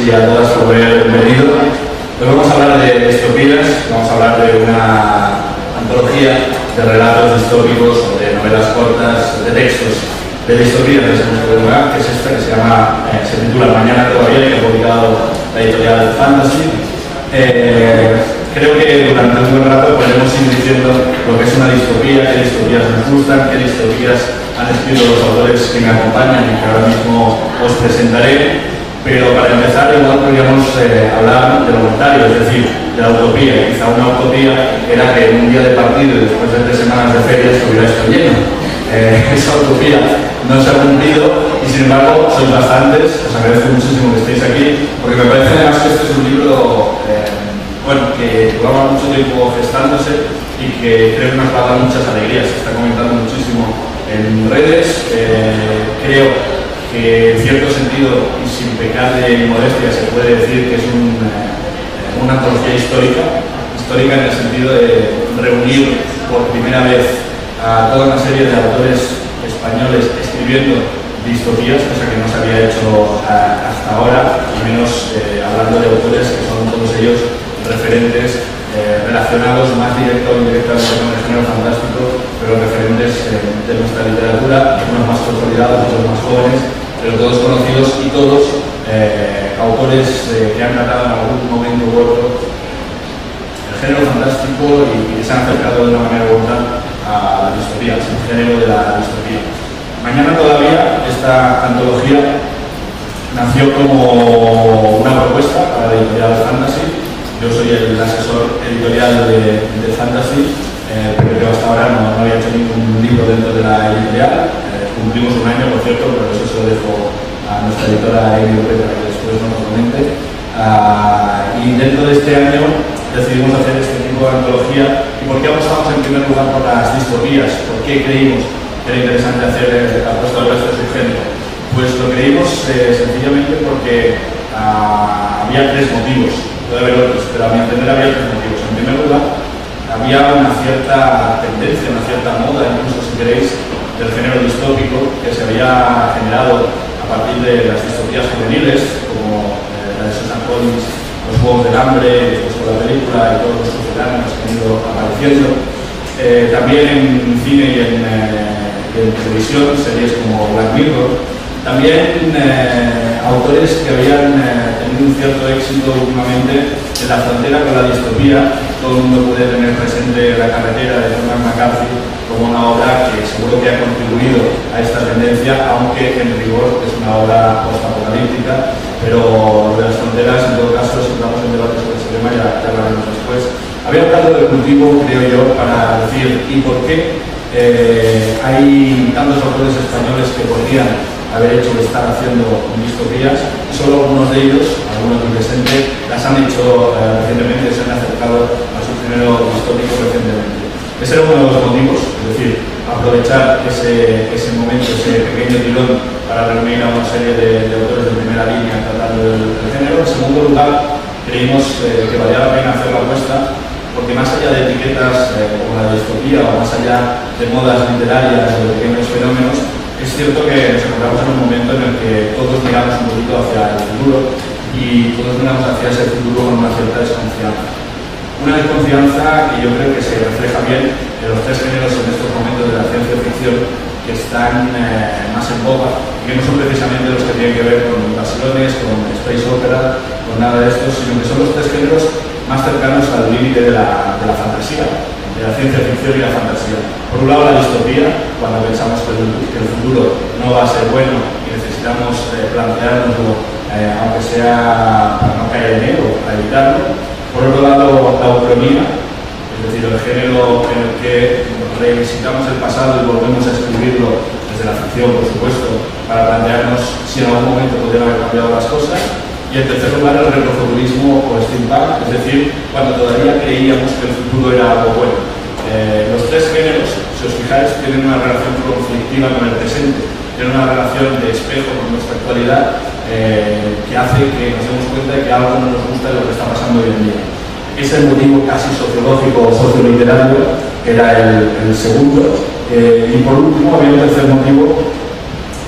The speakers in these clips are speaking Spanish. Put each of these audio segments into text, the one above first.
y a todas por haber venido. Hoy vamos a hablar de distopías, vamos a hablar de una antología de relatos distópicos o de novelas cortas, de textos de distopías de segundo lugar, que es esta, que se titula Mañana todavía, que ha publicado la editorial Fantasy. Creo que durante un buen rato podremos ir diciendo lo que es una distopía, qué distopías nos gustan, qué distopías han escrito los autores que me acompañan y que ahora mismo os presentaré. Pero para empezar, igual podríamos hablar de lo contrario, es decir, de la utopía. Quizá una utopía era que en un día de partido y después de 3 semanas de feria estuviera esto lleno. Esa utopía no se ha cumplido y sin embargo sois bastantes, os agradezco muchísimo que estéis aquí, porque me parece además que este es un libro que llevaba mucho tiempo gestándose y que creo que nos va a dar muchas alegrías. Se está comentando muchísimo en redes. Creo que en cierto sentido y sin pecar de modestia se puede decir que es una antología histórica en el sentido de reunir por primera vez a toda una serie de autores españoles escribiendo distopías, cosa que no se había hecho hasta ahora, y menos hablando de autores que son todos ellos referentes relacionados más directo o indirectamente con el género fantástico, pero referentes de nuestra literatura, unos más consolidados, otros más jóvenes, pero todos conocidos y todos autores que han tratado en algún momento u otro el género fantástico y que se han acercado de una manera u otra a la distopía, el género de la distopía. Mañana todavía esta antología nació como una propuesta para la editorial Fantasy. Yo soy el asesor editorial de Fantasy, pero hasta ahora no había hecho ningún libro dentro de la editorial. Cumplimos un año, por cierto, pero eso se lo dejo a nuestra editora Amy Ureta, que después nos comente. Y dentro de este año decidimos hacer este tipo de antología. ¿Y por qué apostamos en primer lugar por las distopías? ¿Por qué creímos que era interesante hacer apuesta al resto de su género? Pues lo creímos sencillamente porque había 3 motivos. Puede haber otros, pero a mi entender había 3 motivos. En primer lugar, había una cierta tendencia, una cierta moda, incluso si queréis, del género distópico que se había generado a partir de las distopías juveniles, como la de Susan Collins, Los Juegos del Hambre, después con la película y todos los sucedáneos que han ido apareciendo. También en cine y en televisión, series como Black Mirror. También autores que habían tenido un cierto éxito últimamente en la frontera con la distopía. Todo el mundo puede tener presente La carretera de Cormac McCarthy como una obra que seguro que ha contribuido a esta tendencia, aunque en rigor es una obra post-apocalíptica, pero de las fronteras, en todo caso, si entramos en debate sobre ese tema ya hablaremos después. Había un caldo de cultivo, creo yo, para decir ¿y por qué hay tantos autores españoles que podrían haber hecho o estar haciendo distopías? Solo algunos de ellos, algunos del presente, las han hecho recientemente, se han acercado a su género distópico recientemente. Ese era uno de los motivos, es decir, aprovechar ese momento, ese pequeño tirón para reunir a una serie de autores de primera línea tratando del género. En segundo lugar, creímos que valía la pena hacer la apuesta, porque más allá de etiquetas como la distopía o más allá de modas literarias o de pequeños fenómenos, es cierto que nos encontramos en un momento en el que todos miramos un poquito hacia el futuro y todos miramos hacia ese futuro con una cierta desconfianza. Una desconfianza que yo creo que se refleja bien en los 3 géneros en estos momentos de la ciencia ficción que están más en boga y que no son precisamente los que tienen que ver con invasiones, con space opera, con nada de esto, sino que son los 3 géneros más cercanos al límite de la fantasía, de la ciencia ficción y la fantasía. Por un lado, la distopía, cuando pensamos que el futuro no va a ser bueno y necesitamos planteárnoslo, aunque sea para no caer en él o para evitarlo. Por otro lado, la ucronía, es decir, el género en el que revisitamos el pasado y volvemos a escribirlo desde la ficción, por supuesto, para plantearnos si en algún momento podrían haber cambiado las cosas. Y en tercer lugar, el retrofuturismo o steampunk, es decir, cuando todavía creíamos que el futuro era algo bueno. Los 3 géneros, si os fijáis, tienen una relación conflictiva con el presente, tienen una relación de espejo con nuestra actualidad que hace que nos demos cuenta de que algo no nos gusta de lo que está pasando hoy en día. Es el motivo casi sociológico o socioliterario, que era el segundo. Y por último, había un tercer motivo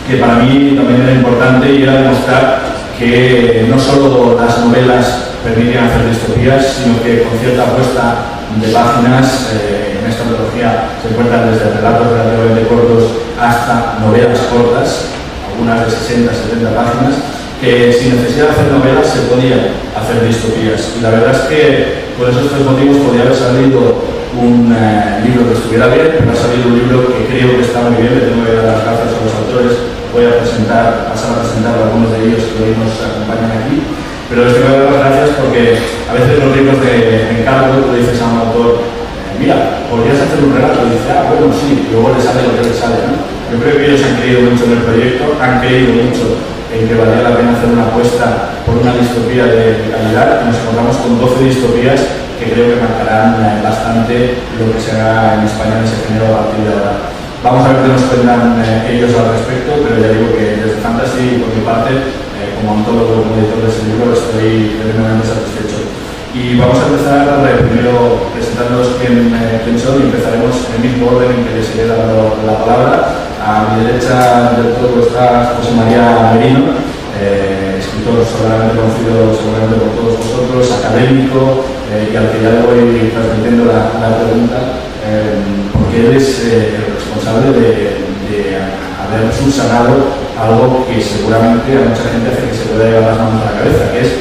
que para mí también era importante y era demostrar que no solo las novelas permitían hacer distopías, sino que con cierta apuesta de páginas, en esta antología se encuentran desde relatos relativamente cortos hasta novelas cortas, algunas de 60-70 páginas, que sin necesidad de hacer novelas se podían hacer distopías. Y la verdad es que por esos tres motivos podría haber salido un libro que estuviera bien, pero ha salido un libro que creo que está muy bien. Le tengo que dar las gracias a los autores. Voy a pasar a presentar a algunos de ellos que hoy nos acompañan aquí. Pero les tengo que dar las gracias porque a veces los libros de encargo, tú le dices a un autor, mira, podrías hacer un relato, y dice, bueno, sí, y luego le sale lo que le sale, ¿no? Yo creo que ellos han creído mucho en el proyecto, han creído mucho en que valía la pena hacer una apuesta por una distopía de calidad, y nos encontramos con 12 distopías que creo que marcarán bastante lo que se haga en España en ese género a partir de ahora. Vamos a ver qué nos cuentan ellos al respecto, pero ya digo que desde Fantasy, por mi parte, como antólogo, como editor de ese libro, estoy tremendamente satisfecho. Y vamos a empezar primero presentándonos quién son, y empezaremos en el mismo orden en que les iré dando la palabra. A mi derecha del todo está José María Merino, escritor seguramente conocido seguramente por todos vosotros, académico, y al que ya le voy transmitiendo la pregunta, porque él es el responsable de haber subsanado algo que seguramente a mucha gente hace que se pueda llevar las manos a la cabeza, que es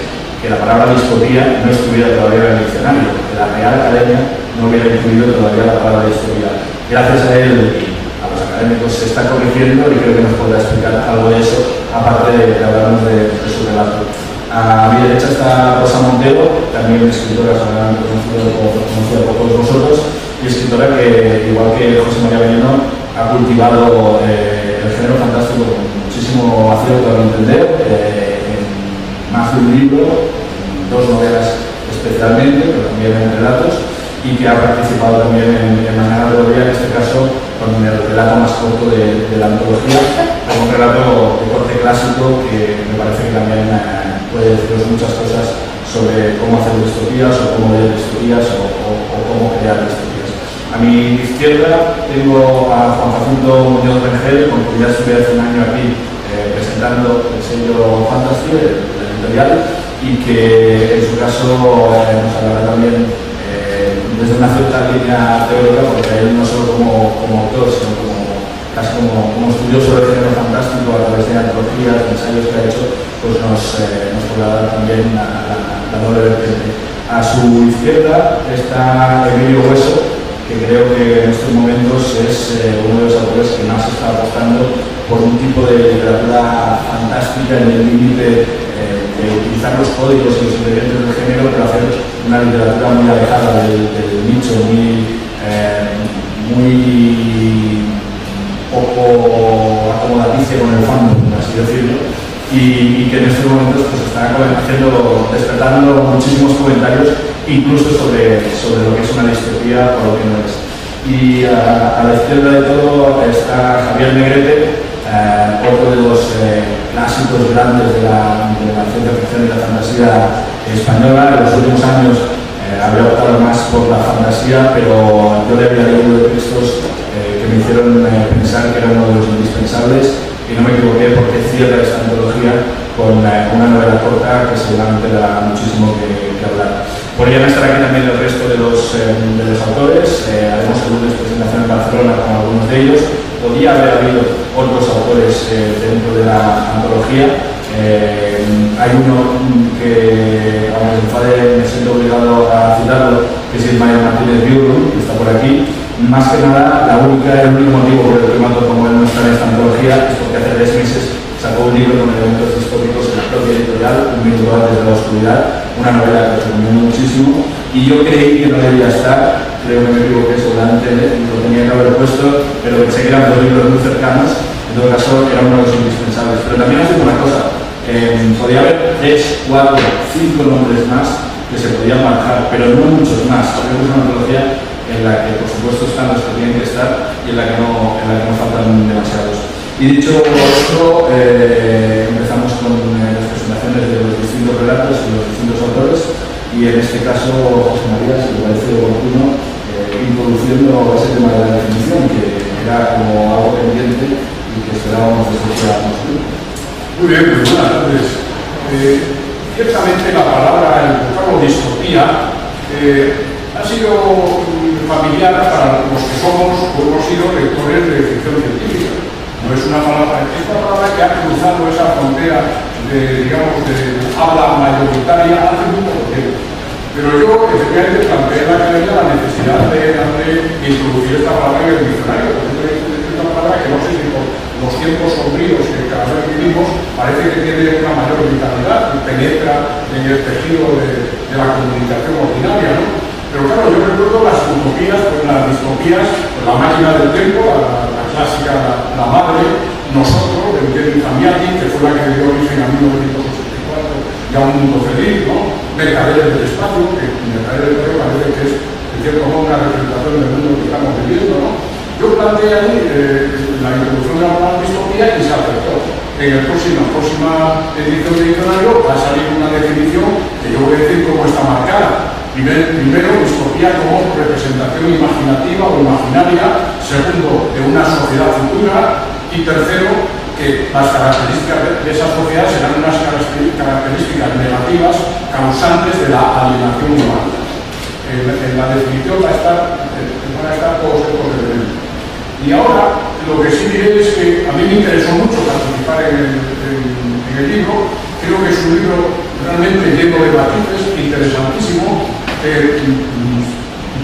que la palabra distopía no estuviera todavía en el diccionario, que la Real Academia no hubiera incluido todavía la palabra distopía. Gracias a él y a los académicos se está corrigiendo, y creo que nos podrá explicar algo de eso, aparte de hablarnos de su relato. A mi derecha está Rosa Montero, también escritora seguramente conocida por todos vosotros, y escritora que, igual que José María Veneno, ha cultivado el género fantástico con muchísimo acierto a mi entender, en más de un libro, en 2 novelas especialmente, pero también en relatos, y que ha participado también en Mañana de Gloria, en este caso con el relato más corto de la antología, un relato de corte clásico que me parece que también puede deciros muchas cosas sobre cómo hacer distopías, o cómo leer distopías, o cómo crear distopías. A mi izquierda tengo a Juan Jacinto Muñoz Rengel, con quien ya estuve hace un año aquí presentando el sello Fantasy, el editorial, y que en su caso nos hablará también desde una cierta línea teórica, porque él no solo como autor, sino casi como estudioso del género fantástico a través de antologías, de ensayos que ha hecho, pues nos podrá dar también la doble vertiente. A su izquierda está Emilio Hueso, que creo que en estos momentos es uno de los autores que más está apostando por un tipo de literatura fantástica en el límite de utilizar los códigos y los ingredientes del género, pero hacer una literatura muy alejada del nicho, muy poco acomodaticia con el fandom, por así decirlo, y que en estos momentos pues, está despertando muchísimos comentarios, incluso sobre lo que es una distopía o lo que no es. Y a la izquierda de todo está Javier Negrete, otro de los clásicos grandes de la ciencia ficción y la fantasía española. En los últimos años había optado más por la fantasía, pero yo le había leído textos que me hicieron pensar que era uno de los indispensables, y no me equivoqué, porque cierra esta antología con una novela corta que seguramente dará muchísimo que hablar. Podrían estar aquí también el resto de los autores. Haremos el lunes presentación en Barcelona con algunos de ellos. Podría haber habido otros autores dentro de la antología. Hay uno que, aunque me enfade, me siento obligado a citarlo, que es Ismael Martínez Biurru, que está por aquí. Más que nada, el único motivo por el que mato como él no está en esta antología es porque hace 3 meses sacó un libro con elementos distópicos en la propia editorial, Un minuto antes de la oscuridad, una novela que recomiendo muchísimo, y yo creí que no debía estar, creo que me equivoqué, seguramente lo tenía que haber puesto, pero pensé que eran 2 libros muy cercanos. En todo caso era uno de los indispensables. Pero también os digo una cosa, podía haber 3, 4, 5 nombres más que se podían marcar, pero no muchos más. Creo que es una antología en la que por supuesto están los que tienen que estar y en la que no faltan demasiados. Y dicho esto, empezamos con las presentaciones de los distintos relatos y los distintos autores, y en este caso José María, si le parece oportuno, introduciendo ese tema de la definición, que era como algo pendiente y que esperábamos desde que éramos. Muy bien, pues buenas tardes. Ciertamente la palabra, el vocablo distopía, ha sido familiar para los que somos o hemos sido lectores de ficción científica. No es una palabra que ha cruzado esa frontera de, digamos, de habla mayoritaria hace muy poco tiempo. Pero yo, efectivamente, planteé en la academia la necesidad de introducir esta palabra en el diccionario, porque es una palabra que no sé si por los tiempos sombríos que cada vez vivimos parece que tiene una mayor vitalidad y penetra en el tejido de la comunicación ordinaria, ¿no? Pero claro, yo recuerdo las utopías, pues las distopías, pues la máquina del tiempo, la clásica, la madre, nosotros, de Eugeni Zambiati, que fue la que dio origen a 1984, ya un mundo feliz, ¿no? Mercaderes del espacio, que Mercaderes del espacio parece que es, en cierto modo, una representación del mundo que estamos viviendo, ¿no? Yo planteé ahí la introducción de la distopía y se aceptó. En la próxima edición de diccionario va a salir una definición que yo voy a decir cómo está marcada. Primero, distopía como representación imaginativa o imaginaria, segundo, de una sociedad futura, y tercero, que las características de esa sociedad serán unas características negativas causantes de la alienación humana. En la definición van a estar todos estos elementos. Y ahora, lo que sí diré es que a mí me interesó mucho participar en el libro. Creo que es un libro realmente lleno de matices, interesantísimo.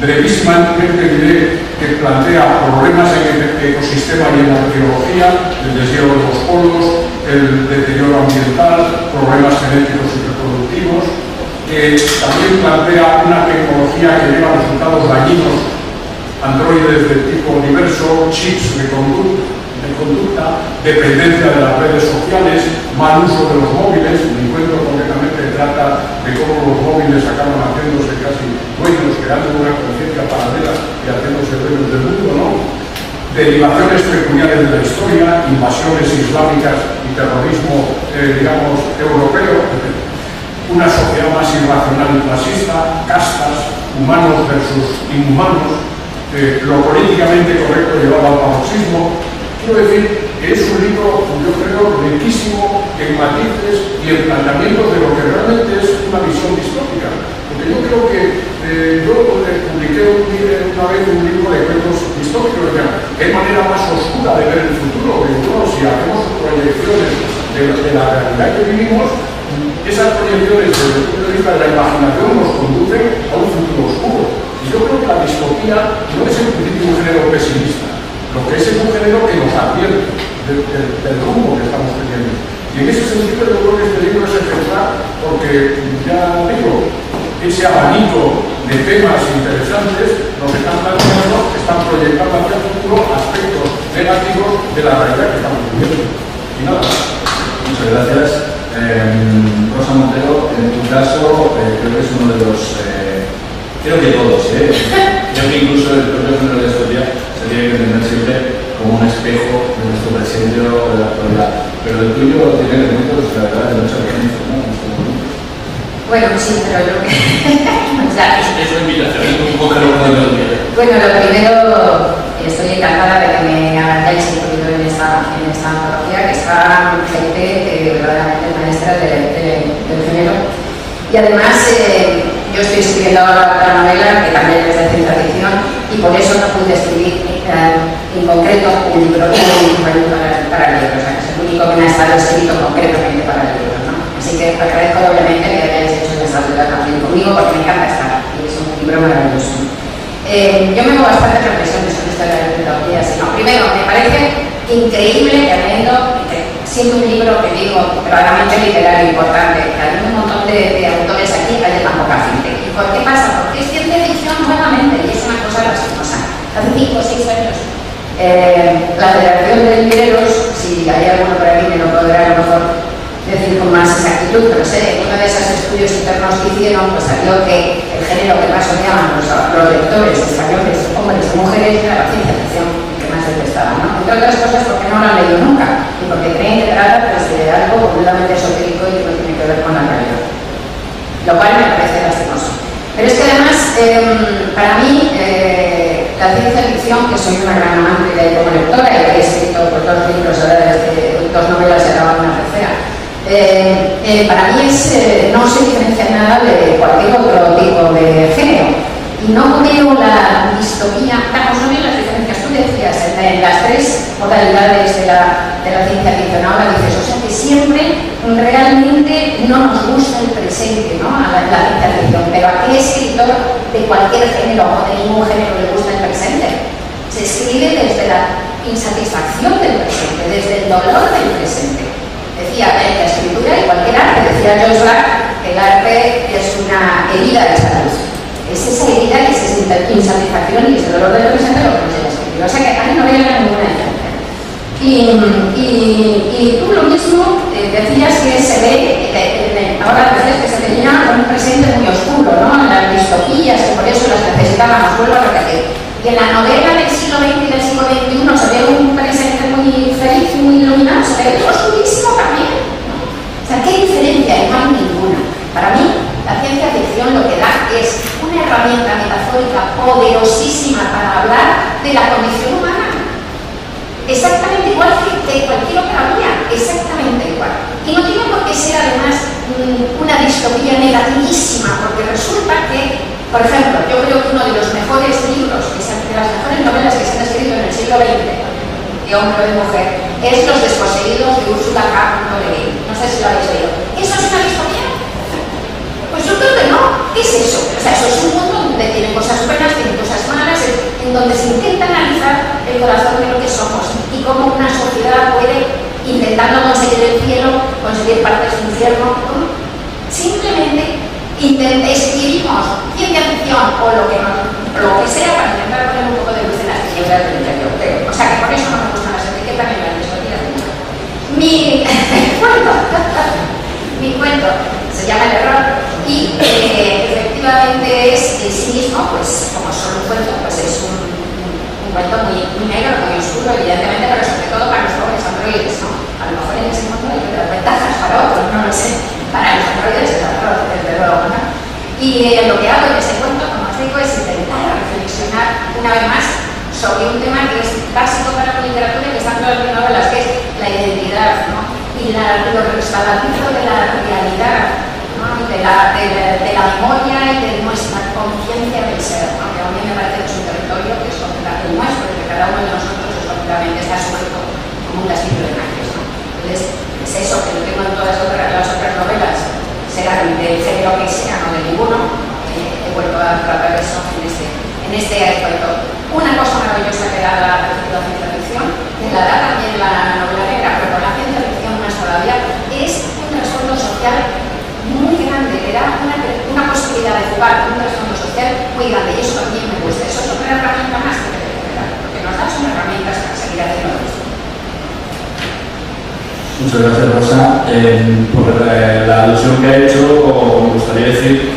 Brevísimamente diré que plantea problemas en el ecosistema y en la arqueología, el deshielo de los polos, el deterioro ambiental, problemas genéticos y reproductivos. También plantea una tecnología que lleva resultados dañinos, androides de tipo diverso, chips de conducta, dependencia de las redes sociales, mal uso de los móviles. Mi encuentro concretamente trata de cómo los móviles acaban haciéndose casi dueños, creando una conciencia paralela y haciéndose dueños del mundo, ¿no? Derivaciones peculiares de la historia, invasiones islámicas y terrorismo, digamos, europeo, una sociedad más irracional y clasista, castas, humanos versus inhumanos, lo políticamente correcto llevado al paroxismo. Quiero decir que es un libro, yo creo, riquísimo en matices y en planteamientos de lo que realmente es una visión distópica. Porque yo creo que yo publiqué una vez un libro de cuentos distópicos, qué manera más oscura de ver el futuro, porque bueno, si hacemos proyecciones de la realidad que vivimos, esas proyecciones desde el punto de vista de la imaginación nos conducen a un futuro oscuro. Y yo creo que la distopía no es en principio un género pesimista, lo que es un género que nos advierte del rumbo que estamos teniendo. Y en ese sentido yo creo que este libro es ejemplar porque, ya digo, ese abanico de temas interesantes nos están planteando, están proyectando hacia el futuro aspectos negativos de la realidad que estamos viviendo. Y nada más. Muchas gracias. Rosa Montero, en tu caso, creo que es uno de los... creo que todos, creo que incluso el propio género de distopía se tiene que entender siempre como un espejo de nuestro presente o de la actualidad. Pero el tuyo tiene elementos, la verdad, de mucha urgencia, ¿no? Bueno, sí, pero yo creo que... Es una invitación, es un poco de... Bueno, lo primero, estoy encantada de que me hayáis incluido en esta antología, que está gente verdaderamente maestra del género. Y además, yo estoy escribiendo ahora otra novela que también es de ciencia ficción y por eso no pude escribir en concreto un libro para el libro, o sea, que es el único que me ha estado escrito concretamente para el libro, ¿no? Así que agradezco doblemente que hayáis hecho esta duda también conmigo porque me encanta estar y es un libro maravilloso. Yo me hago bastante reflexiones sobre esta bibliografía, sino primero, me parece increíble que siendo un libro que digo claramente literario importante, que hay un montón de autores aquí, haya tan poca gente. ¿Y por qué pasa? Porque es ciencia ficción nuevamente y es una cosa lastimosa. Hace 5 o 6 años la Federación de Libreros, si hay alguno por aquí me lo podrá a lo mejor decir con más exactitud, pero sé, en uno de esos estudios internos que hicieron, pues salió que el género que más odiaban los lectores españoles, hombres y mujeres, era la ciencia ficción que más detestaban, ¿no? Entre otras cosas porque no lo han leído nunca y porque creen que trata pues, de algo completamente esotérico y que no tiene que ver con la realidad, lo cual me parece lastimoso. Pero es que además, para mí, la ciencia ficción, que soy una gran amante como lectora y que he escrito por 2 libros, ahora desde 2 novelas y acabo una tercera, para mí no se diferencia nada de cualquier otro tipo de género. Y no veo la distopía, no veo las diferencias. Tú decías en las tres modalidades de la ciencia ficción, ahora dices, o sea que siempre realmente no nos gusta el presente, ¿no? A la ciencia ficción, pero ¿a qué escritor de cualquier género o de ningún género le gusta el presente? Se escribe desde la insatisfacción del presente, desde el dolor del presente. Decía en la escritura y cualquier arte, decía Joyce Black, que el arte es una herida de salud. Es esa herida y esa insatisfacción y ese dolor del presente lo que nos hemos escrito. O sea que a mí no veo ninguna diferencia. Y tú lo mismo decías que se ve, ahora decías que se tenía un presente muy oscuro, ¿no? En las distopías, y por eso las necesitábamos, vuelvo a repetir. Y en la novela del siglo XX y del siglo XXI se ve un presente muy feliz y muy iluminado, se ve oscurísimo también, ¿no? O sea, ¿qué diferencia hay? No hay ninguna. Para mí, la ciencia ficción lo que da es una herramienta metafórica poderosísima para hablar de la condición humana. Exactamente igual que cualquier otra vía, exactamente igual. Y no tiene por qué ser además una distopía negativísima, porque resulta que, por ejemplo, yo creo que uno de los mejores libros, de las mejores novelas que se han escrito en el siglo XX, de hombre o de mujer, es Los desposeídos de Ursula K. Le Guin. No sé si lo habéis leído. ¿Eso es una distopía? Pues yo creo que no. ¿Qué es eso? O sea, eso es un mundo donde tiene cosas buenas, tiene cosas malas, en donde se intenta analizar el corazón de lo que somos y cómo una sociedad puede, intentando conseguir el cielo, conseguir partes del infierno. Simplemente escribimos ciencia ficción o lo que sea para intentar poner un poco de luz en las tinieblas del interior. O sea que por eso no me gustan las etiquetas ni las distopías. Mi cuento se llama El error y efectivamente es en sí mismo, pues como solo un cuento, pues es un cuento muy negro, muy oscuro, evidentemente, pero sobre todo para los pobres androides, ¿no? A lo mejor en ese mundo hay otras ventajas para otros, no lo sé. Para los androides es error, desde luego, ¿no? Y lo que hago en ese cuento, como os digo, es intentar reflexionar una vez más sobre un tema que es básico para la literatura y que está en todas las novelas, que es la identidad, ¿no? Y lo resbaladizo de la realidad, ¿no? Y de la memoria y de nuestra conciencia del ser, ¿no? Que a mí me parece que es un territorio que es completamente nuestro, que cada uno de nosotros es completamente está sujeto como un castillo de naipes, ¿no? Entonces, es eso que lo tengo en todas las otras novelas, será del género que sea, no de ninguno. He vuelto a tratar eso en este cuento. Una cosa maravillosa que da la ciencia ficción, que la da también la novela negra, pero con la ciencia ficción más todavía, es un trasfondo social muy grande, que da una posibilidad de jugar con un trasfondo social muy grande, y eso también me gusta. Eso es otra herramienta más que te da, porque nos da son herramientas para seguir haciendo esto. Muchas gracias, Rosa. Por la alusión que ha hecho, me gustaría decir,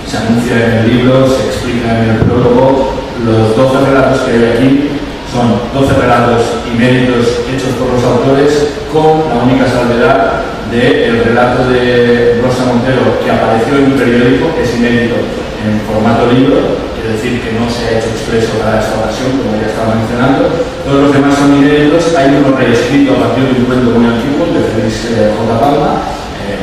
se anuncia en el libro, se explica en el prólogo, los 12 relatos que hay aquí son 12 relatos inéditos hechos por los autores, con la única salvedad del relato de Rosa Montero, que apareció en un periódico, que es inédito en formato libro, es decir, que no se ha hecho expreso para esta ocasión, como ya estaba mencionando. Todos los demás son inéditos. Hay uno reescrito a partir de un cuento muy antiguo de Félix J. Palma,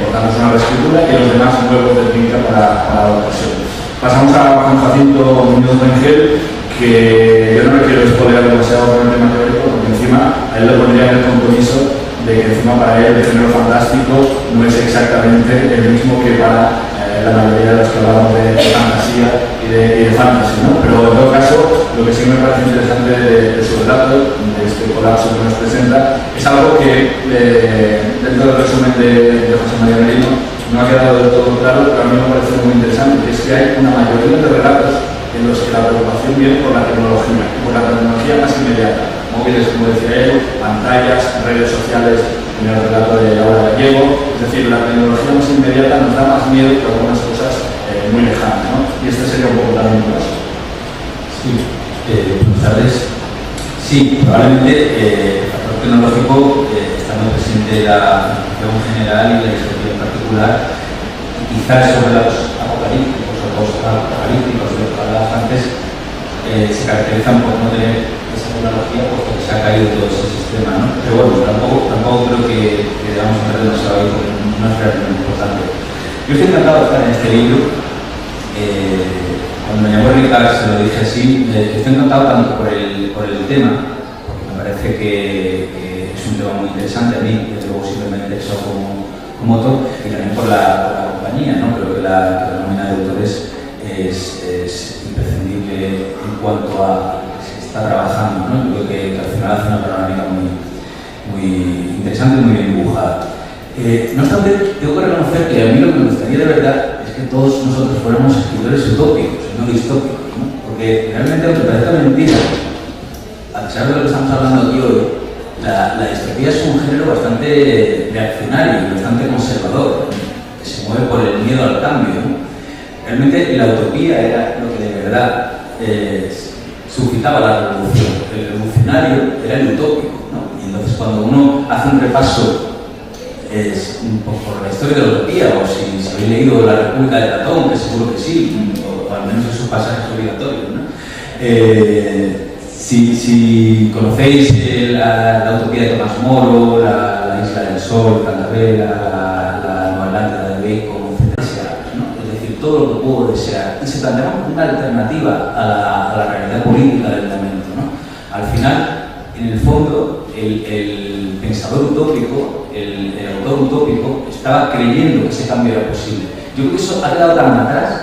por tanto es una reescritura, y los demás nuevos de tinta para la ocasión. Pasamos a Juan Jacinto Muñoz Rengel, que yo no le quiero spoiler demasiado con el tema teórico, porque encima a él le pondría en el compromiso de que encima para él el género fantástico no es exactamente el mismo que para la mayoría de los que hablamos de fantasía y de fantasy, ¿no? Pero en todo caso, lo que sí me parece interesante de su relato, de este colapso que nos presenta, es algo que dentro del resumen de José María Merino no ha quedado del todo claro, pero a mí me parece muy interesante, que es que hay una mayoría de relatos en los que la preocupación viene por la tecnología más inmediata, móviles, como decía él, pantallas, redes sociales, en el relato de Laura Gallego. Es decir, la tecnología más inmediata nos da más miedo que algunas cosas muy lejanas, ¿no? Y este sería un poco también un caso. Sí, buenas tardes. Sí, probablemente el factor tecnológico está muy presente en la ficción general y la historia en particular. Y quizás esos relatos apocalípticos o post-apocalípticos de los que hablabas antes se caracterizan por no tener esa tecnología, pues porque se ha caído todo ese sistema, ¿no? Pero bueno, tampoco creo que debamos hablar demasiado ahí, porque no es realmente importante. Yo estoy encantado de estar en este libro. Cuando me llamó Ricard se lo dije así. Estoy encantado tanto por el tema, porque me parece que es un tema muy interesante a mí, desde luego siempre me interesó como autor, y también por la compañía, ¿no? Creo que la nómina de autores es imprescindible en cuanto a lo que se está trabajando, ¿no? Yo creo que al final hace una panorámica muy interesante y muy bien dibujada. No obstante, tengo que reconocer que a mí lo que me gustaría de verdad es que todos nosotros fuéramos escritores utópicos, no distópicos, ¿no? Porque realmente, aunque parezca mentira, a pesar de lo que estamos hablando aquí hoy, la distopía es un género bastante reaccionario y bastante conservador, ¿no? Que se mueve por el miedo al cambio, ¿no? Realmente la utopía era lo que de verdad suscitaba la revolución. El revolucionario era el utópico, ¿no? Y entonces cuando uno hace un repaso por la historia de la utopía, o si habéis leído La República de Platón, que seguro que sí, o al menos esos pasajes obligatorios, ¿no? Si conocéis la utopía de Tomás Moro, la Isla del Sol, Candavera, la Nueva Atlántida de Bacon, etc., ¿no? Es decir, todo lo que puedo desear. Y se planteaba una alternativa a la realidad política del momento, ¿no? Al final, en el fondo, el pensador utópico, el autor utópico, estaba creyendo que ese cambio era posible. Yo creo que eso ha quedado tan atrás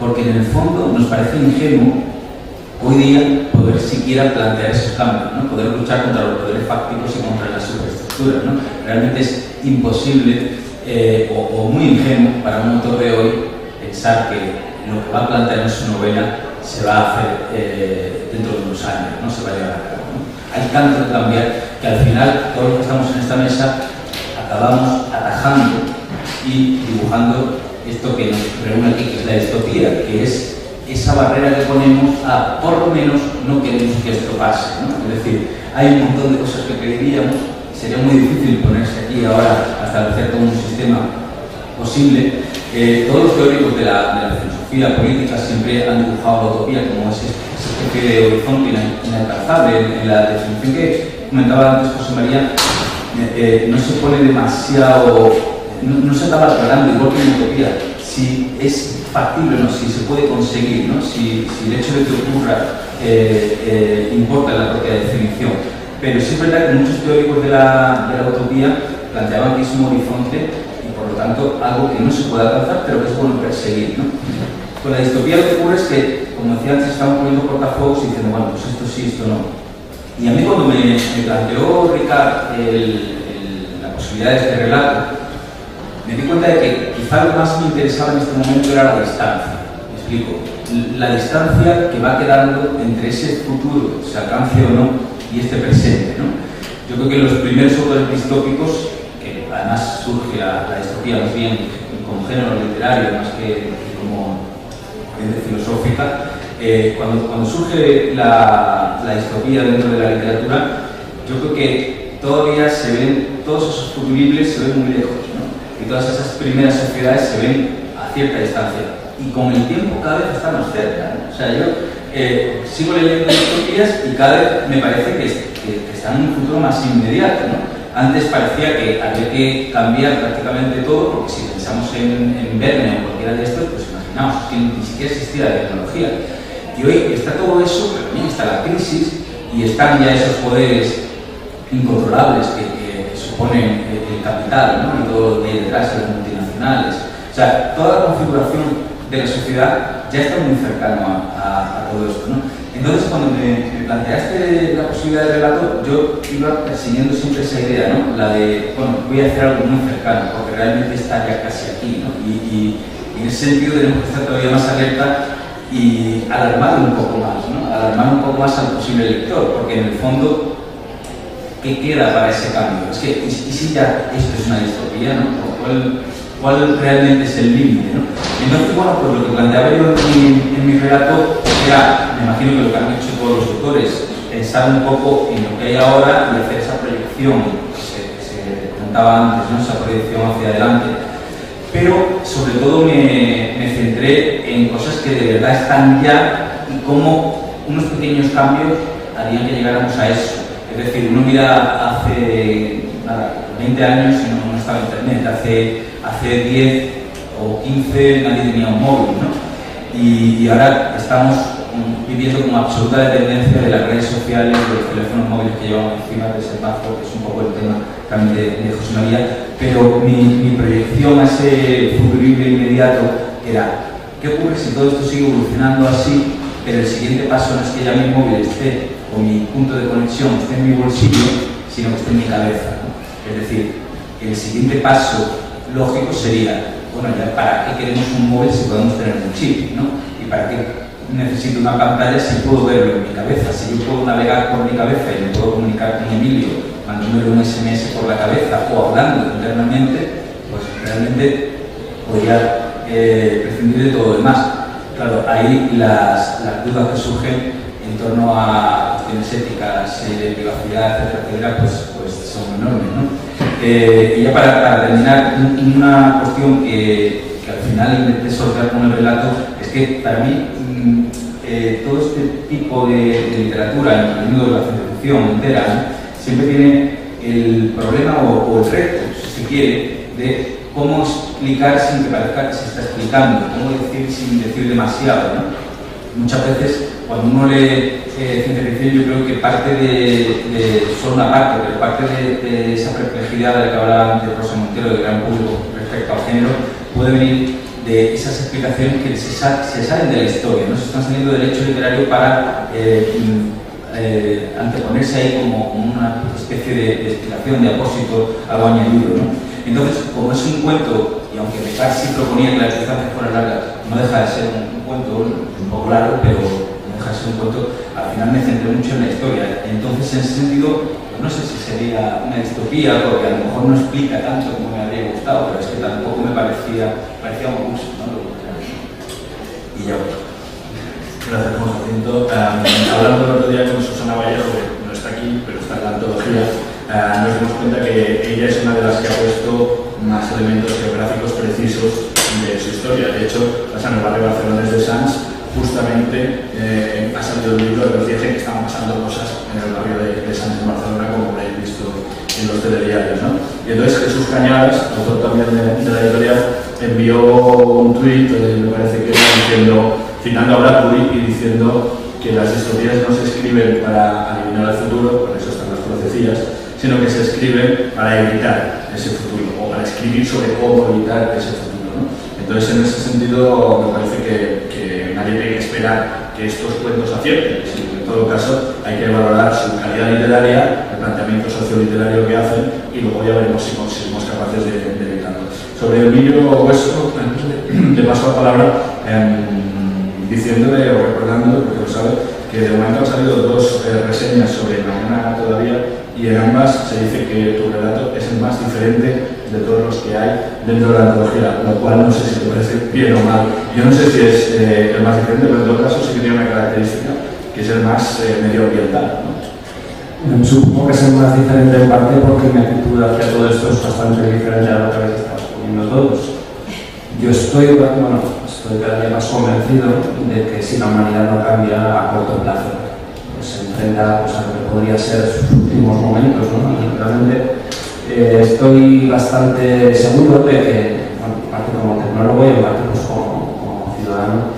porque en el fondo nos parece ingenuo hoy día poder siquiera plantear esos cambios, ¿no? Poder luchar contra los poderes fácticos y contra las superestructuras, ¿no? Realmente es imposible o muy ingenuo para un autor de hoy pensar que lo que va a plantear en su novela se va a hacer dentro de unos años, no se va a llevar a cabo, ¿no? Hay tanto que cambiar que al final todos los que estamos en esta mesa acabamos atajando y dibujando esto que nos reúne aquí, que es la distopía, que es esa barrera que ponemos a, por lo menos, no queremos que esto pase, ¿no? Es decir, hay un montón de cosas que creeríamos, sería muy difícil ponerse aquí ahora a establecer todo un sistema posible. Todos los teóricos de la filosofía política siempre han dibujado la utopía como esa especie de horizonte inalcanzable. En la definición que comentaba antes José María, no se pone demasiado, no se acaba aclarando, igual que en la utopía, si es factible o no, si se puede conseguir, ¿no? Si el hecho de que ocurra importa en la propia definición. Pero sí es verdad que muchos teóricos de la utopía planteaban que es un horizonte y por lo tanto algo que no se puede alcanzar, pero que es bueno perseguir, ¿no? Con la distopía lo que ocurre es que, como decía antes, estaban poniendo cortafuegos y diciendo, bueno, pues esto sí, esto no. Y a mí cuando me planteó Ricard la posibilidad de este relato, me di cuenta de que quizá lo más me interesaba en este momento era la distancia. Me explico. La distancia que va quedando entre ese futuro, se alcance o no, y este presente, ¿no? Yo creo que los primeros autores distópicos, que además surge la distopía más bien como género literario, más que como filosófica, cuando surge la distopía dentro de la literatura, yo creo que todavía se ven, todos esos futuribles se ven muy lejos, ¿no? Y todas esas primeras sociedades se ven a cierta distancia. Y con el tiempo cada vez está más cerca, ¿no? O sea, yo sigo leyendo distopías y cada vez me parece que están en un futuro más inmediato, ¿no? Antes parecía que había que cambiar prácticamente todo, porque si pensamos en Verne o cualquiera de estos, pues imaginaos que ni siquiera existía la tecnología. Y hoy está todo eso, pero también está la crisis y están ya esos poderes incontrolables que suponen el capital, ¿no? Y todo lo que hay detrás de las multinacionales. O sea, toda la configuración de la sociedad ya está muy cercano a todo esto, ¿no? Entonces, cuando me planteaste la posibilidad de relato, yo iba persiguiendo siempre esa idea, ¿no? La de, bueno, voy a hacer algo muy cercano, porque realmente está ya casi aquí, ¿no? Y en ese sentido tenemos que estar todavía más alerta y alarmar un poco más, ¿no? Alarmar un poco más al posible lector, porque en el fondo, ¿qué queda para ese cambio? Es que, ¿y si ya esto es una distopía, ¿no? ¿Cuál realmente es el límite, ¿no? Entonces, bueno, pues lo que planteaba yo en mi relato era, me imagino que lo que han hecho todos los autores, pensar un poco en lo que hay ahora y hacer esa proyección que se contaba antes, ¿no? Esa proyección hacia adelante. Pero, sobre todo, me centré en cosas que de verdad están ya y cómo unos pequeños cambios harían que llegáramos a eso. Es decir, uno mira hace 20 años y no estaba internet, hace 10 o 15 nadie tenía un móvil, ¿no? Y ahora estamos viviendo con absoluta dependencia de las redes sociales, de los teléfonos móviles que llevamos encima de ese mazo, que es un poco el tema también de José María. Pero mi proyección a ese futurible inmediato era: ¿qué ocurre si todo esto sigue evolucionando así, pero el siguiente paso no es que ya mi móvil esté, o mi punto de conexión esté en mi bolsillo, sino que esté en mi cabeza, ¿no? Es decir, el siguiente paso lógico sería, bueno, ya para qué queremos un móvil si podemos tener un chip, ¿no? Y para qué necesito una pantalla si puedo verlo en mi cabeza, si yo puedo navegar por mi cabeza y me puedo comunicar con Emilio mandándole un SMS por la cabeza o hablando internamente, pues realmente podría prescindir de todo lo demás. Claro, ahí las dudas que surgen en torno a cuestiones éticas, privacidad, etcétera, pues son enormes, ¿no? Y ya para terminar, una cuestión que al final intenté sortear con el relato es que para mí todo este tipo de literatura, incluyendo la ciencia ficción entera, ¿no?, siempre tiene el problema o el reto, si se quiere, de cómo explicar sin que parezca que se está explicando, cómo decir sin decir demasiado, ¿no? Muchas veces, cuando uno lee ciencia ficción, yo creo que parte solo una parte, pero parte de esa perplejidad de la que hablaba antes Rosa Montero, del gran público respecto al género, puede venir de esas explicaciones que se salen de la historia, ¿no? Se están saliendo del hecho literario para anteponerse ahí como una especie de explicación, de apósito, algo añadido, ¿no? Entonces, como es un cuento, y aunque Descartes sí proponía que las distancias fueran largas, no deja de ser un cuento un poco largo, pero no deja de ser un cuento, al final me centré mucho en la historia. Entonces, en ese sentido, pues no sé si sería una distopía, porque a lo mejor no explica tanto como me habría gustado, pero es que tampoco me parecía un curso, ¿no? Y ya voy. Gracias, Juan Jacinto. Hablando el otro día con Susana Vallejo, que no está aquí, pero está en la antología, nos dimos cuenta que ella es una de las que ha puesto más elementos geográficos precisos de su historia. De hecho, pasa en el barrio Barcelonés de Sants, justamente ha salido el libro de los 10 que estaban pasando cosas en el barrio de Sants en Barcelona, como habréis visto en los telediarios, ¿no? Y entonces Jesús Cañadas, autor también de la editorial, envió un tuit, me parece que diciendo, citando a Bradbury y diciendo que las distopías no se escriben para adivinar el futuro, por eso están las profecías, sino que se escriben para evitar ese futuro, o para escribir sobre cómo evitar ese futuro, ¿no? Entonces, en ese sentido, me parece que nadie tiene que esperar que estos cuentos acierten, sino que en todo caso hay que valorar su calidad literaria, el planteamiento socioliterario que hacen, y luego ya veremos si somos capaces de evitarlo. Sobre el Emilio Hueso, le paso la palabra diciéndole o recordándole, porque lo sabe, que de momento han salido dos reseñas sobre Mañana todavía, y en ambas se dice que tu relato es el más diferente de todos los que hay dentro de la antología, lo cual no sé si te parece bien o mal. Yo no sé si es el más diferente, pero en todo caso sí que tiene una característica, que es el más medioambiental, ¿no? Supongo que es el más diferente en parte porque mi actitud hacia todo esto es bastante diferente a lo que habéis estado poniendo todos. Yo estoy cada día más convencido de que si la humanidad no cambia a corto plazo, pues se enfrenta a lo que podría ser sus últimos momentos, ¿no? Y realmente estoy bastante seguro de que, parte como tecnólogo y parte pues como ciudadano,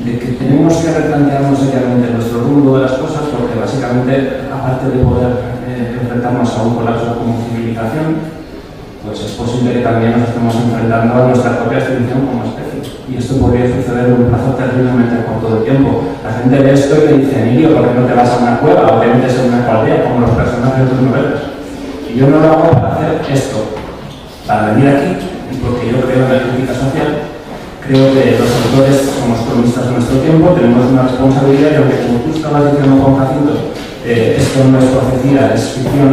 de que tenemos que replantearnos seriamente nuestro rumbo de las cosas, porque básicamente, aparte de poder enfrentarnos a un colapso como civilización, pues es posible que también nos estemos enfrentando a nuestra propia extinción como especie. Y esto podría suceder en un plazo terriblemente corto de tiempo. La gente ve esto y le dice, Emilio, ¿por qué no te vas a una cueva o te metes en una cuadrilla como los personajes de tus novelas? Y yo no lo hago para hacer esto, para venir aquí, porque yo creo en la crítica social, creo que los autores somos cronistas de nuestro tiempo, tenemos una responsabilidad y aunque como tú estabas diciendo, Juan Jacinto, esto no es profecía, es ficción.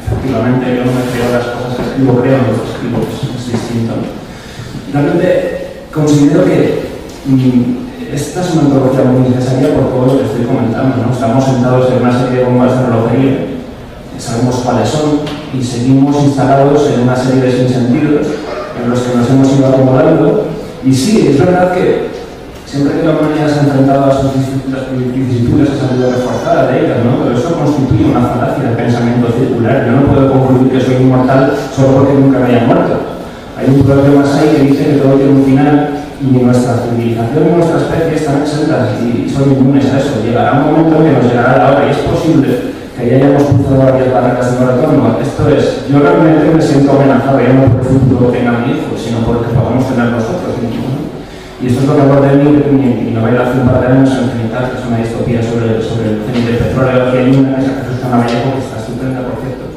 Efectivamente, yo no me creo las cosas que escribo, creo en lo que escribo, es distinto. Realmente considero que esta es una antología muy necesaria por todo lo que estoy comentando, ¿no? Estamos sentados en una serie de bombas de relojería, sabemos cuáles son y seguimos instalados en una serie de sinsentidos en los que nos hemos ido acomodando. Y sí, es verdad que Siempre que la humanidad se ha enfrentado a sus distintas vicisitudes, ha salido reforzada de ellas, ¿no? Pero eso constituye una falacia de pensamiento circular. Yo no puedo concluir que soy inmortal solo porque nunca me haya muerto. Hay un proverbio más ahí que dice que todo tiene un final y nuestra civilización y nuestra especie están exentas y son inmunes a eso. Llegará un momento en que nos llegará la hora y es posible que ya hayamos cruzado varias barreras de no retorno. Esto es, yo realmente me siento amenazado ya no por el futuro que tenga mi hijo, sino porque podamos tener nosotros mismos. Y esto es lo que abordé en mi novela hace un par de años en Cenital, que es una distopía sobre el cenit del petróleo, que hay una que se Susana Vallejo, que está estupenda, por cierto.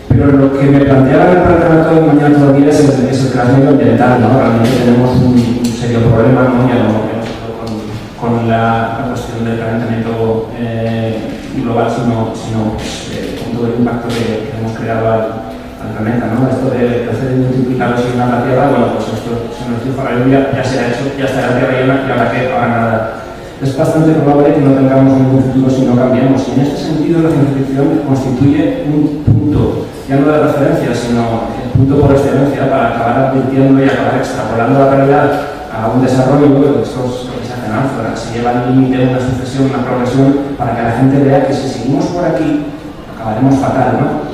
Pero lo que me planteaba en el Parque de mañana todavía es el crash medioambiental, ¿no? Realmente tenemos un serio problema, ¿no? Ya no con la cuestión del calentamiento global, sino con todo el impacto que hemos creado al planeta, ¿no? Esto de crecer y multiplicar los signos de la Tierra, bueno, pues esto se nos dijo la lluvia, ya se ha hecho, ya está la Tierra llena y ahora que ahora nada. Es bastante probable que no tengamos ningún futuro si no cambiamos. Y en este sentido la ciencia ficción constituye un punto, ya no de referencia, sino el punto por excelencia para acabar advirtiendo y acabar extrapolando la realidad a un desarrollo. Esto es lo que se hace en Ánfora, se lleva al límite una sucesión, una progresión, para que la gente vea que si seguimos por aquí acabaremos fatal, ¿no?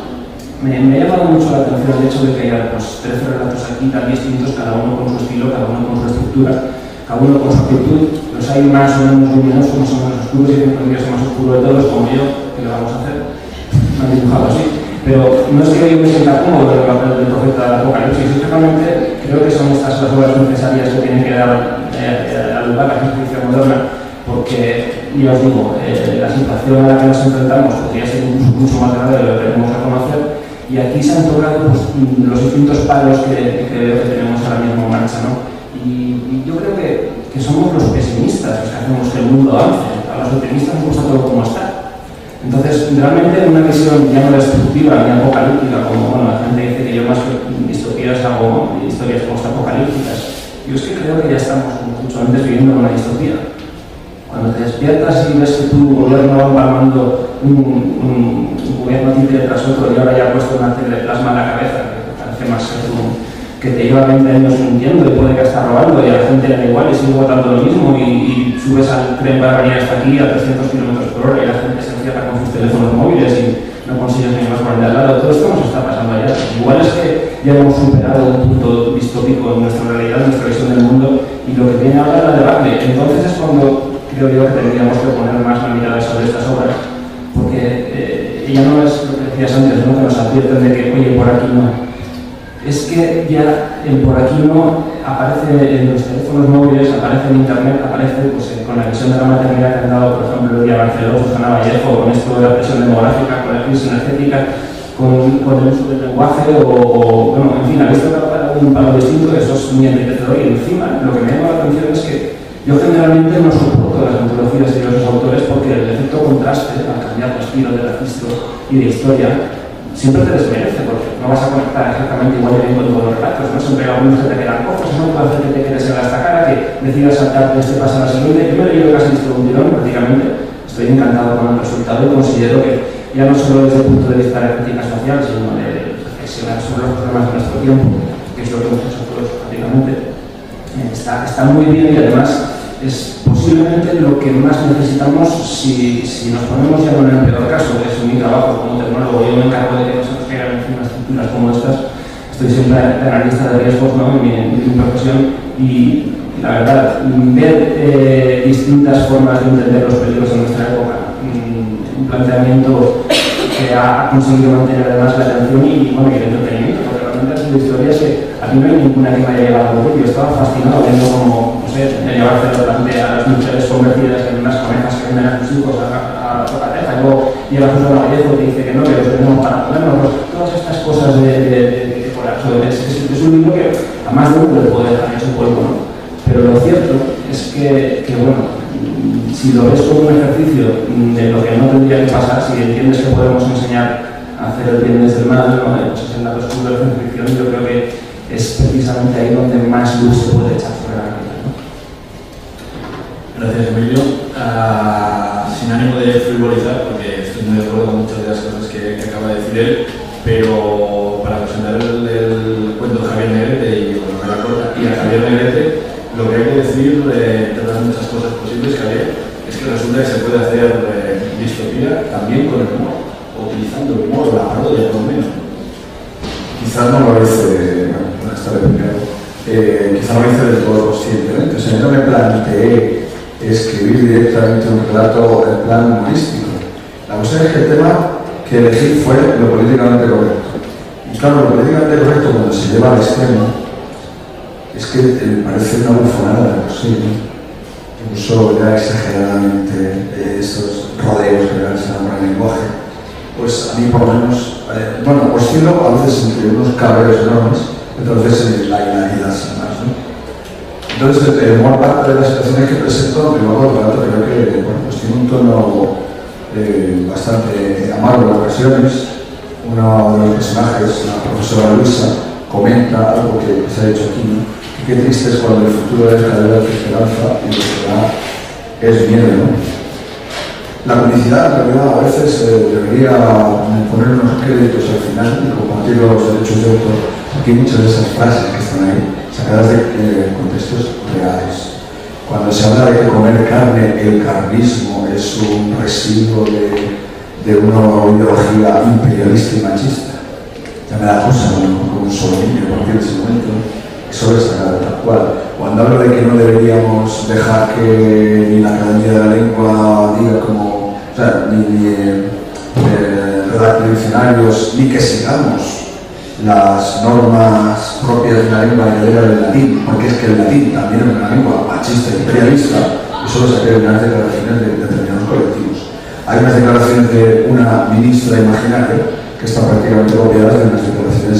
Me ha llamado mucho la atención el hecho de que haya pues, 13 relatos aquí tan distintos, cada uno con su estilo, cada uno con su estructura, cada uno con su actitud. Los hay más o menos luminosos, más o menos oscuros, y hay un más oscuro de todos, como yo, que lo vamos a hacer. Me han dibujado así. Pero no es que yo me sienta cómodo en el papel del profeta del Apocalipsis, simplemente creo que son estas las obras necesarias que tienen que dar a lugar la ciencia moderna, porque, ya os digo, la situación a la que nos enfrentamos podría ser incluso mucho más grave de lo que tenemos que conocer. Y aquí se han tocado pues, los distintos palos que tenemos ahora mismo en marcha, ¿no? Y yo creo que somos los pesimistas los que hacemos que el mundo avance. A los optimistas nos gusta todo como está. Entonces, realmente una visión ya no destructiva ni apocalíptica, como bueno, la gente dice que yo más que distopías hago historias post-apocalípticas. Yo es que creo que ya estamos, como mucho antes, viviendo una distopía. Cuando te despiertas y ves que tu gobierno va empalmando un gobierno títere tras otro y ahora ya ha puesto una teleplasma en la cabeza, que parece más que te lleva 20 años mintiendo y puede que está robando y a la gente le da igual y sigue votando lo mismo y subes al tren para venir hasta aquí a 300 km/h y la gente se encierra con sus teléfonos móviles y no consigues ni más por el de al lado. Todo esto nos está pasando allá. Igual es que ya hemos superado un punto distópico en nuestra realidad, en nuestra visión del mundo, y lo que viene ahora es la debate. Entonces es cuando creo yo que tendríamos que poner más la mirada sobre estas obras, porque ella no es lo que decías antes, ¿no? Que nos advierten de que, oye, por aquí no. Es que ya el por aquí no aparece en los teléfonos móviles, aparece en internet, aparece pues, con la visión de la maternidad que han dado, por ejemplo, el día Barceló, Susana Vallejo, con esto de la presión demográfica, con la crisis energética, con el uso del lenguaje, bueno, en fin, ha visto cada un palo distinto, eso es muy enriquecedor. Y encima, lo que me llama la atención es que yo generalmente no soporto las antologías de los autores porque el efecto contraste, al cambiar de estilo, de registro y de historia, siempre te desmerece, porque no vas a conectar exactamente igual de bien con todos los relatos, ¿no? Siempre hay algunos que te quedan cojos, no puede hacer que te quedes en la estacada, que decidas saltar de este paso a la siguiente. Yo me he leído casi visto un tirón, prácticamente. Estoy encantado con el resultado y considero que ya no solo desde el punto de vista de la crítica social, sino de reflexionar sobre los problemas de nuestro tiempo, que es lo que hemos hecho todos prácticamente, está muy bien y además es posiblemente lo que más necesitamos si nos ponemos ya en el peor caso, que es mi trabajo como tecnólogo. Yo me encargo de que no se nos caigan encima estructuras como estas. Estoy siempre de analista de riesgos, ¿no? en mi profesión, y la verdad, ver distintas formas de entender los peligros en nuestra época, un planteamiento que ha conseguido mantener además la atención y el entretenimiento, porque realmente han sido historias que a mí no hay ninguna que me haya llevado a aburrir. Yo estaba fascinado viendo como, no sé, llevarse a las mujeres convertidas en unas conejas que venden a sus hijos a Tocateja, y luego llega Susana Vallejo y te dice que no, que los tenemos para ponernos. Todas estas cosas de colapso. Es un libro que a más de uno le puede dejar hecho polvo, ¿no? Pero lo cierto es que bueno, si lo ves como un ejercicio de lo que no tendría que pasar, si entiendes que podemos enseñar a hacer el bien desde el mal, ¿no? Pues es el lado oscuro de la ciencia ficción. Yo creo que es precisamente ahí donde más luz se puede echar sobre la vida, ¿no? Gracias, Emilio. Sin ánimo de frivolizar, porque estoy muy de acuerdo con muchas de las cosas que acaba de decir él, pero para presentar el cuento de Javier Negrete y a Javier Negrete lo que hay que decir de las muchas cosas posibles que había es que resulta que se puede hacer distopía también con el humor, utilizando el humor, la parodia por lo menos. Quizás no lo hice, bueno, estaré primero, quizás no lo hice del todo conscientemente. O sea, yo no me planteé escribir directamente un relato en plan humorístico. La cuestión es que el tema que elegí fue lo políticamente correcto. Y claro, lo políticamente correcto cuando se lleva al extremo es que parece una bufonada de por sí, ¿no? Incluso ya exageradamente esos rodeos que se llaman el lenguaje, pues a mí por lo menos, bueno, oscilo a veces entre unos cabreos enormes, otras veces en la hilaridad sin más, ¿no? Entonces, el humor parte de las situaciones que presento, en primer lugar, creo que bueno, pues tiene un tono bastante amargo en ocasiones. Uno de los personajes, la profesora Luisa, comenta algo que se ha dicho aquí, ¿no? Qué triste es cuando el futuro deja de darte esperanza y lo que da es miedo, ¿no? La publicidad, en realidad, a veces debería poner unos créditos al final y compartir los derechos de autor. Aquí muchas de esas frases que están ahí, sacadas de contextos reales. Cuando se habla de que comer carne, el carnismo es un residuo de una ideología imperialista y machista. Ya me da cosa con un solo niño a partir de ese momento. Eso es tal cual. Cuando hablo de que no deberíamos dejar que ni la Academia de la Lengua diga como, o sea, ni redactar diccionarios, ni que sigamos las normas propias de la lengua heredera del latín, porque es que el latín también es una lengua machista e imperialista, y solo saqué unas declaraciones de determinados colectivos. Hay unas declaraciones de una ministra imaginaria que están prácticamente copiadas de unas declaraciones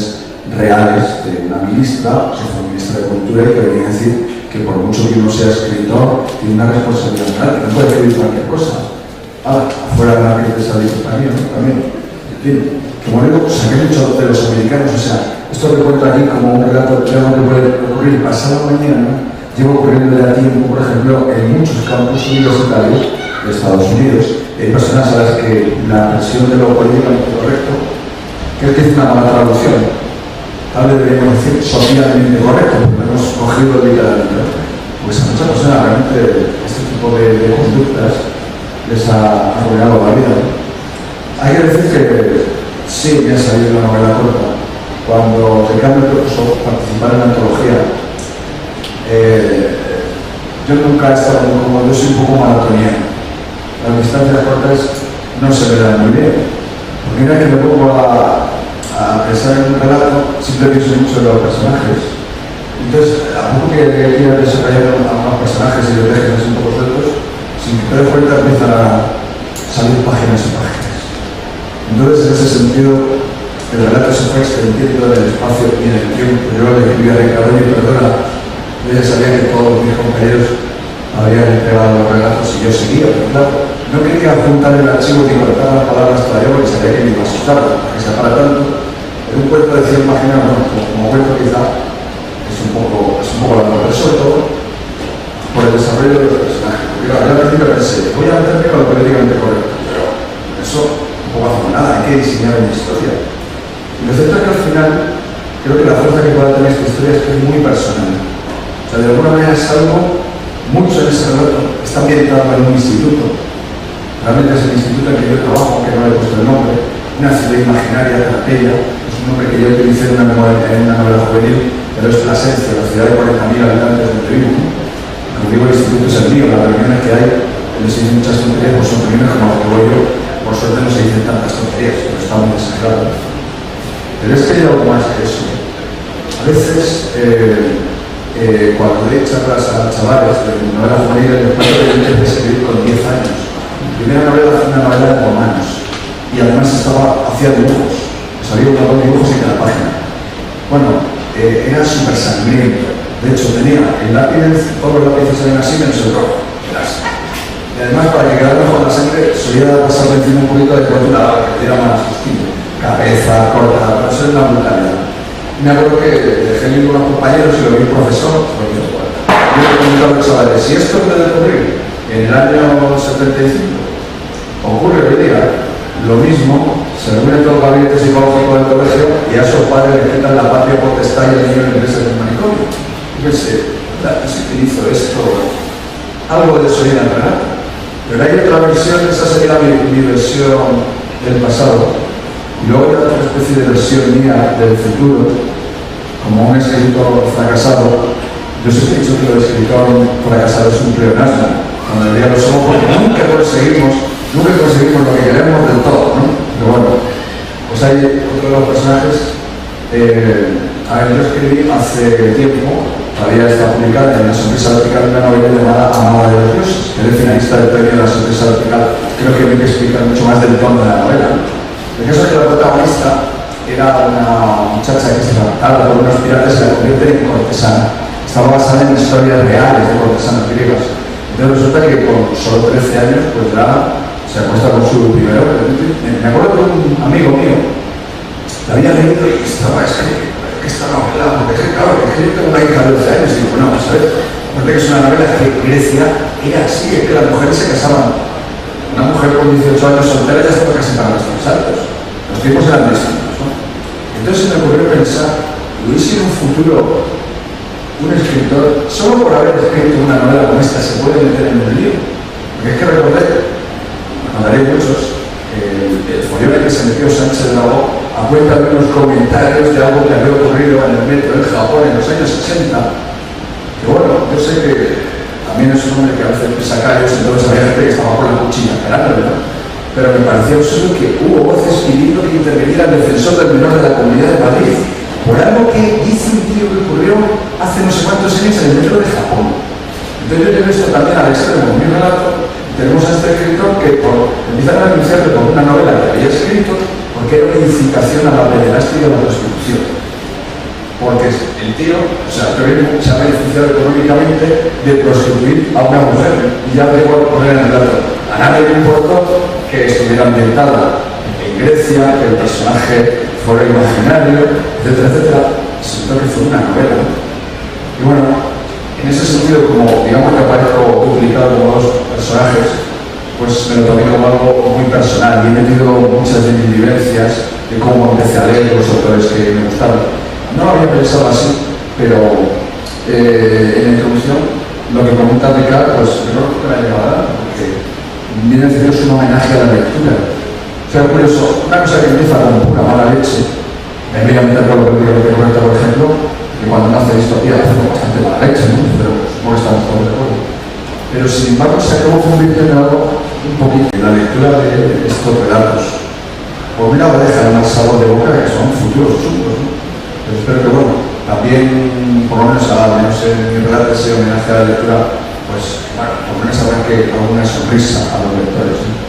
reales de una ministra, que fue ministra de Cultura, y que venía a decir que por mucho que uno sea escritor, tiene una responsabilidad moral, que no puede escribir cualquier cosa. Afuera de la princesa de también, ¿no? También. En fin, como digo, saqué mucho de los americanos, o sea, esto que cuento aquí como un relato de algo que puede ocurrir pasado mañana, llevo ocurriendo ya tiempo, por ejemplo, en muchos campus universitarios de Estados Unidos. Hay personas a las que la versión de lo políticamente correcto, que es una mala traducción, tal vez deberíamos decir socialmente correcto, porque hemos cogido literalmente. Pues a muchas personas realmente este tipo de conductas les ha arruinado la vida. Hay que decir que sí me ha salido una novela corta. Cuando Ricardo me propuso participar en la antología, yo nunca he estado muy cómodo, yo soy un poco maratoniano. Las distancias cortas no se me dan muy bien. Porque una vez que me pongo a pensar en un relato, siempre pienso mucho en los personajes. Entonces, a poco que quiera desarrollar a unos personajes y los dejes así un poco sueltos, sin que te des cuenta empiezan a salir páginas y páginas. Entonces, en ese sentido, el relato se fue extendiendo en el espacio y en el tiempo. Yo le escribí a Ricardo y perdona, yo ya sabía que todos mis compañeros habían entregado los relatos y yo seguía, pero claro, no quería juntar el archivo ni cortar las palabras todavía porque sabía que me iba a asustar, que se para tanto. En un cuento de 100 páginas, bueno, como cuento quizá es un poco largo, pero sobre todo por el desarrollo de los personajes. Porque claro, yo al principio pensé, voy a meterme con lo políticamente correcto, pero eso un poco hace nada, hay que diseñar una historia. Y lo cierto es que al final, creo que la fuerza que pueda tener esta historia es que es muy personal. O sea, de alguna manera es algo, mucho en ese relato, está ambientado en un instituto. Realmente es el instituto en que yo trabajo, que no le he puesto el nombre, una ciudad imaginaria, Tarpeya, es un nombre que yo utilicé en una novela juvenil, pero es Plasencia, la ciudad de 40.000 habitantes donde vivo. Como digo, el instituto es el mío, las reuniones que hay, donde se dicen muchas tonterías, pues son reuniones como las que voy yo. Por suerte no se dicen tantas tonterías, pero está muy exagerado. Pero es que hay algo más que eso. A veces, cuando doy charlas a chavales de novela juvenil, les cuento que yo empecé a escribir con 10 años. Mi primera novela fue una novela de romanos. Y además hacía dibujos. Había un montón de dibujos en cada página. Bueno, era súper sangriento. De hecho, tenía el lápiz, todos los lápices eran así, menos el rojo. Y además, para que quedara mejor la sangre, solía pasar encima un poquito de cortura, que era más hostil. Cabeza, corta, pero eso es una brutalidad. Me acuerdo que dejé ir con unos compañeros y lo vi un profesor, porque yo le pregunté a los chavales, si esto puede ocurrir en el año 75, ocurre hoy día. Lo mismo, se reúne todo el gabinete psicológico del colegio y a esos padres le quitan la patria potestad y el niño ingresa en el manicomio. Fíjense, sí que hizo esto, algo de eso viene al relato. Pero hay otra versión, esa sería mi versión del pasado, y luego hay otra especie de versión mía del futuro, como un escritor fracasado. Yo siempre he dicho que el escritor fracasado es un pleonasmo, cuando en realidad lo somos, porque nunca conseguimos lo que queremos del todo, ¿no? Pero bueno, pues hay otro de los personajes. Yo escribí hace tiempo, todavía está publicada en La Sonrisa Vertical, una novela llamada Amada de los Dioses, que es el finalista del premio de La Sonrisa Vertical. Creo que hay que explicar mucho más del tono de la novela, ¿no? El caso es que la protagonista era una muchacha que se raptaba por unos piratas y la convierte en cortesana. Estaba basada en historias reales de cortesanas griegas. Entonces resulta que con solo 13 años pues ya se acuesta con su primer hombre. Me acuerdo que un amigo mío la había leído y estaba, es que esta novela, porque claro, es que yo tengo una hija de 12 años y digo, bueno, vamos a ver, porque es una novela que en Grecia era así, es que las mujeres se casaban. Una mujer con 18 años soltera ya estaba casi para los saltos. Los tiempos eran distintos, ¿no? Entonces se me ocurrió pensar, ¿hubiese en un futuro un escritor, solo por haber escrito una novela como esta, se puede meter en un lío? Porque es que recordaré muchos, el follón en que se metió Sánchez Dragó a cuenta de unos comentarios de algo que había ocurrido en el metro en Japón en los años 60. Que bueno, yo sé que también es un hombre que a veces pisa callos, entonces había gente que estaba con la cuchilla esperándole, ¿no? Pero me pareció absurdo que hubo voces pidiendo que interviniera el defensor del menor de la Comunidad de Madrid por algo que dice un tío que ocurrió hace no sé cuántos años en el metro de Japón. Entonces yo tengo esto también al extremo. En mi relato tenemos a este escritor que empiezan a denunciarle por una novela que había escrito porque era una incitación a la pederastia y a la prostitución. Porque el tío, o sea, se ha beneficiado económicamente de prostituir a una mujer y ya da igual poner en el relato. A nadie le importó que estuviera ambientada en Grecia, que el personaje fuera imaginario, etcétera, etcétera. Resultó que fue una novela. Y bueno, en ese sentido, como digamos que aparezco duplicado como dos personajes, pues me lo tomé como algo muy personal y he metido muchas de mis vivencias de cómo empecé a leer los autores que me gustaban. No lo había pensado así, pero en la introducción lo que comenta Ricardo, pues creo que me ha llegado a dar, porque viene a decir es un homenaje a la lectura. O sea, curioso, una cosa que empieza con pura mala leche, me voy a meter con lo que comenta, por ejemplo, que cuando nace distopía hace bastante mala leche, ¿no? Pero supongo que estamos todos de acuerdo. Pero sin embargo se acabó convirtiendo en algo un poquito en la lectura de estos relatos. Por un lado deja un sabor de boca que son futuros asuntos, ¿no? Pero espero que bueno, también por lo menos al menos en mi relato ese homenaje a la lectura, pues bueno, por lo menos habrá que alguna sonrisa a los lectores, ¿no?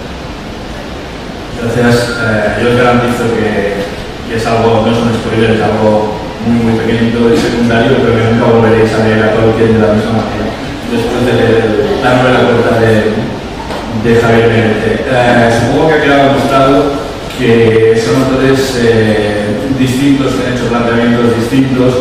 Gracias. Yo os garantizo que es algo, no es un spoiler, es algo muy pequeñito y secundario, pero que nunca volveréis a leer a Tolkien de la misma manera después de leer la novela corta de Javier Benete. Supongo que ha quedado demostrado que son autores distintos, que han hecho planteamientos distintos.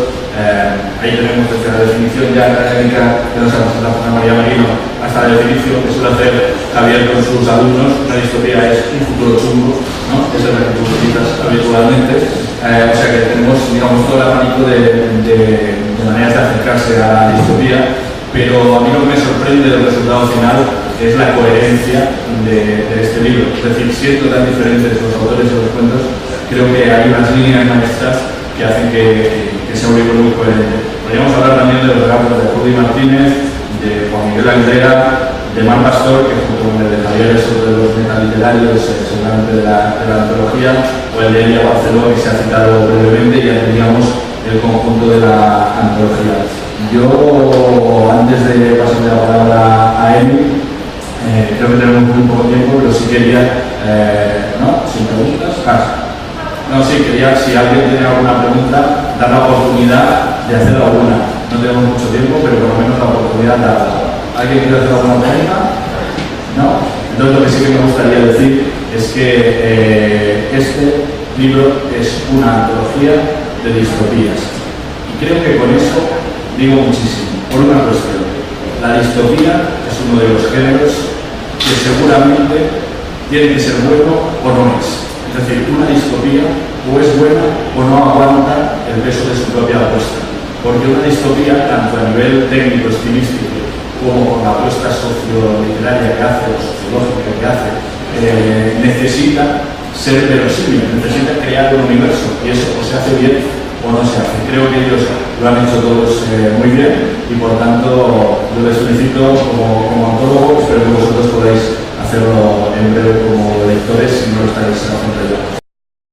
Ahí tenemos desde la definición ya académica que nos ha presentado José María Merino hasta la definición que suele hacer Javier con sus alumnos. Una distopía es un futuro chungo, ¿no? Esa es la que tú utilizas habitualmente. O sea que tenemos, digamos, todo el abanico de maneras de acercarse a la distopía, pero a mí lo que me sorprende del resultado final es la coherencia de este libro. Es decir, siendo tan diferentes los autores de los cuentos, creo que hay unas líneas maestras que hacen que sea un libro muy coherente. Podríamos hablar también de los relatos de Judy Martínez, de Juan Miguel Aguilera, de Mar Pastor, que junto con el de Javier es otro de los metaliterarios, seguramente de la antología, o el de Elia Barceló, que se ha citado brevemente, y ya tendríamos el conjunto de la antología. Yo, antes de pasarle la palabra a Emi, creo que tenemos muy poco tiempo, pero sí quería, ¿no? Sin preguntas. No, sí, quería, si alguien tiene alguna pregunta, dar la oportunidad de hacer alguna. No tenemos mucho tiempo, pero por lo menos la oportunidad de darla. ¿Alguien quiere hacer alguna pregunta? ¿No? Entonces lo que sí que me gustaría decir es que este libro es una antología de distopías. Y creo que con eso digo muchísimo, por una cuestión. La distopía es uno de los géneros que seguramente tiene que ser bueno o no es. Es decir, una distopía o es buena o no aguanta el peso de su propia apuesta. porque una distopía, tanto a nivel técnico, estilístico, como con la apuesta socioliteraria que hace, o sociológica que hace, necesita ser verosímil, necesita crear un universo, y eso o se hace bien o no se hace. Creo que ellos lo han hecho todos muy bien, y por tanto yo les felicito como antólogo. Espero que vosotros podáis hacerlo en breve como lectores, si no lo estáis haciendo